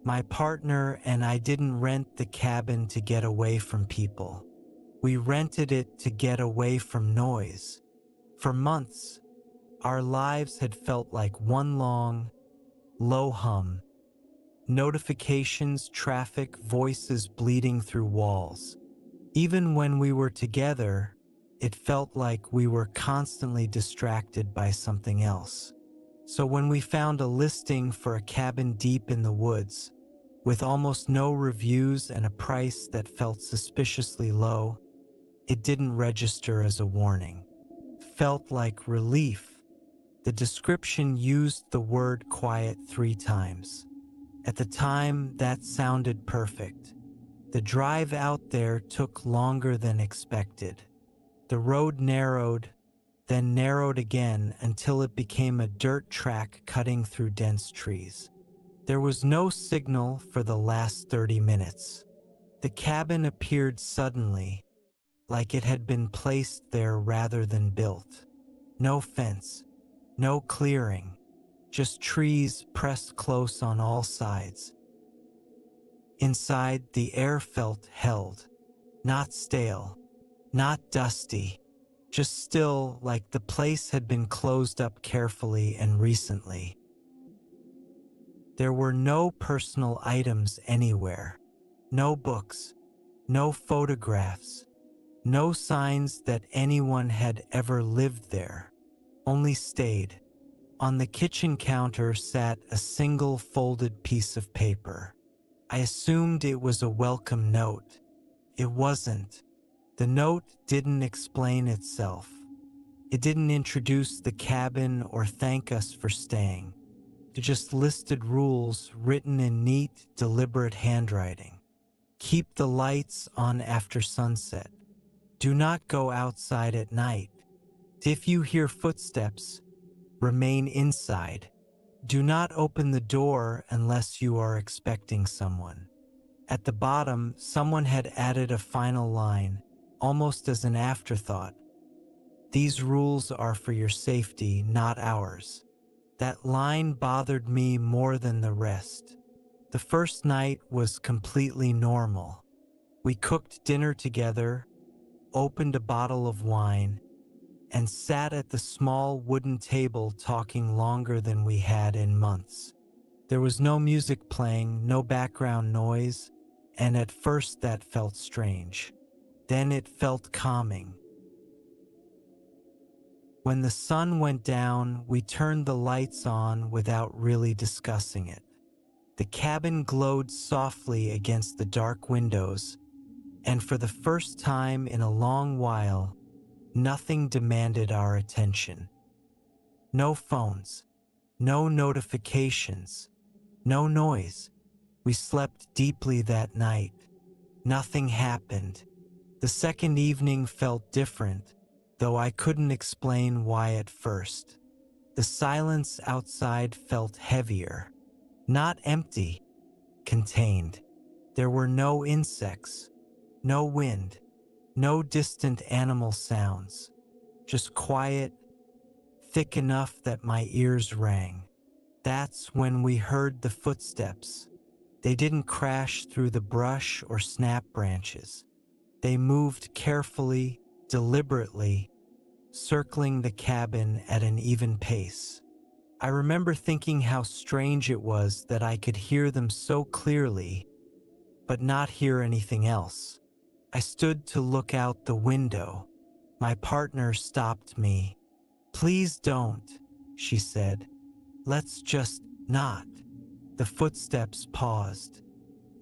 My partner and I didn't rent the cabin to get away from people. We rented it to get away from noise. For months, our lives had felt like one long, low hum. Notifications, traffic, voices bleeding through walls. Even when we were together, it felt like we were constantly distracted by something else. So when we found a listing for a cabin deep in the woods, with almost no reviews and a price that felt suspiciously low, it didn't register as a warning. It felt like relief. The description used the word quiet 3 times. At the time, that sounded perfect. The drive out there took longer than expected. The road narrowed, then narrowed again until it became a dirt track cutting through dense trees. There was no signal for the last 30 minutes. The cabin appeared suddenly, like it had been placed there rather than built. No fence, no clearing, just trees pressed close on all sides. Inside, the air felt held, not stale, not dusty, just still, like the place had been closed up carefully and recently. There were no personal items anywhere, no books, no photographs, no signs that anyone had ever lived there, only stayed. On the kitchen counter sat a single folded piece of paper. I assumed it was a welcome note. It wasn't. The note didn't explain itself. It didn't introduce the cabin or thank us for staying. It just listed rules written in neat, deliberate handwriting. Keep the lights on after sunset. Do not go outside at night. If you hear footsteps, remain inside. Do not open the door unless you are expecting someone. At the bottom, someone had added a final line, almost as an afterthought. These rules are for your safety, not ours. That line bothered me more than the rest. The first night was completely normal. We cooked dinner together, opened a bottle of wine, and sat at the small wooden table talking longer than we had in months. There was no music playing, no background noise, and at first that felt strange. Then it felt calming. When the sun went down, we turned the lights on without really discussing it. The cabin glowed softly against the dark windows, and for the first time in a long while, nothing demanded our attention. No phones, no notifications, no noise. We slept deeply that night. Nothing happened. The second evening felt different, though I couldn't explain why at first. The silence outside felt heavier, not empty, contained. There were no insects, no wind, no distant animal sounds, just quiet, thick enough that my ears rang. That's when we heard the footsteps. They didn't crash through the brush or snap branches. They moved carefully, deliberately, circling the cabin at an even pace. I remember thinking how strange it was that I could hear them so clearly, but not hear anything else. I stood to look out the window. My partner stopped me. "Please don't," she said. "Let's just not." The footsteps paused,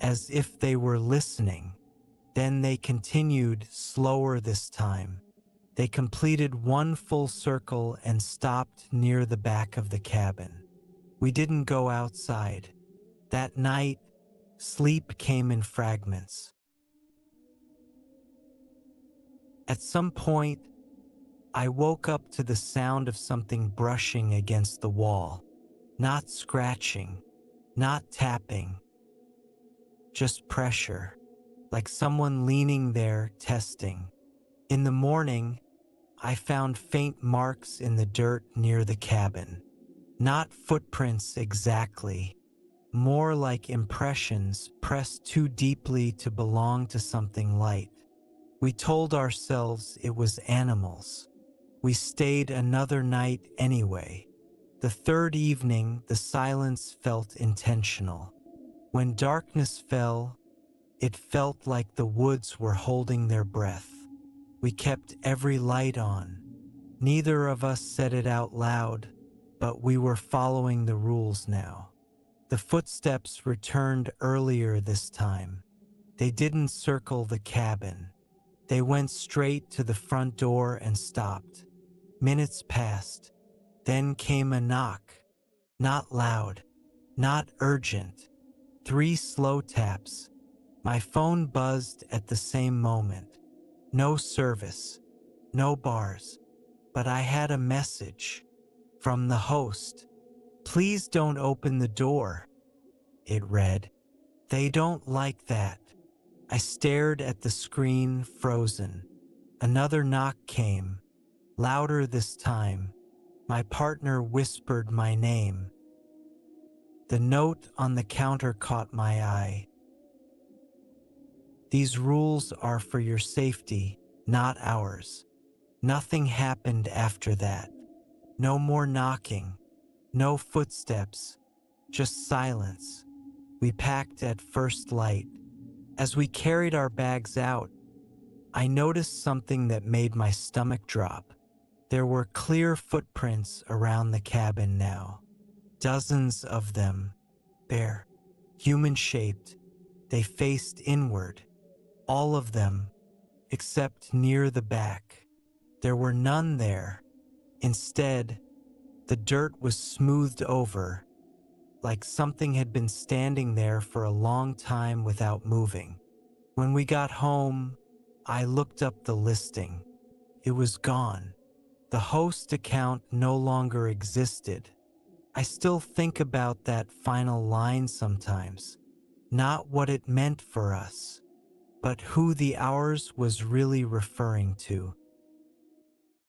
as if they were listening. Then they continued, slower this time. They completed one full circle and stopped near the back of the cabin. We didn't go outside. That night, sleep came in fragments. At some point, I woke up to the sound of something brushing against the wall. Not scratching, not tapping, just pressure, like someone leaning there testing. In the morning, I found faint marks in the dirt near the cabin. Not footprints exactly, more like impressions pressed too deeply to belong to something light. We told ourselves it was animals. We stayed another night anyway. The third evening, the silence felt intentional. When darkness fell, it felt like the woods were holding their breath. We kept every light on. Neither of us said it out loud, but we were following the rules now. The footsteps returned earlier this time. They didn't circle the cabin. They went straight to the front door and stopped. Minutes passed. Then came a knock. Not loud, not urgent. 3 slow taps. My phone buzzed at the same moment. No service, no bars, but I had a message from the host. "Please don't open the door," it read. "They don't like that." I stared at the screen, frozen. Another knock came, louder this time. My partner whispered my name. The note on the counter caught my eye. "These rules are for your safety, not ours." Nothing happened after that. No more knocking, no footsteps, just silence. We packed at first light. As we carried our bags out, I noticed something that made my stomach drop. There were clear footprints around the cabin now. Dozens of them, bare, human-shaped. They faced inward. All of them, except near the back. There were none there. Instead, the dirt was smoothed over, like something had been standing there for a long time without moving. When we got home, I looked up the listing. It was gone. The host account no longer existed. I still think about that final line sometimes. Not what it meant for us, but who the ours was really referring to.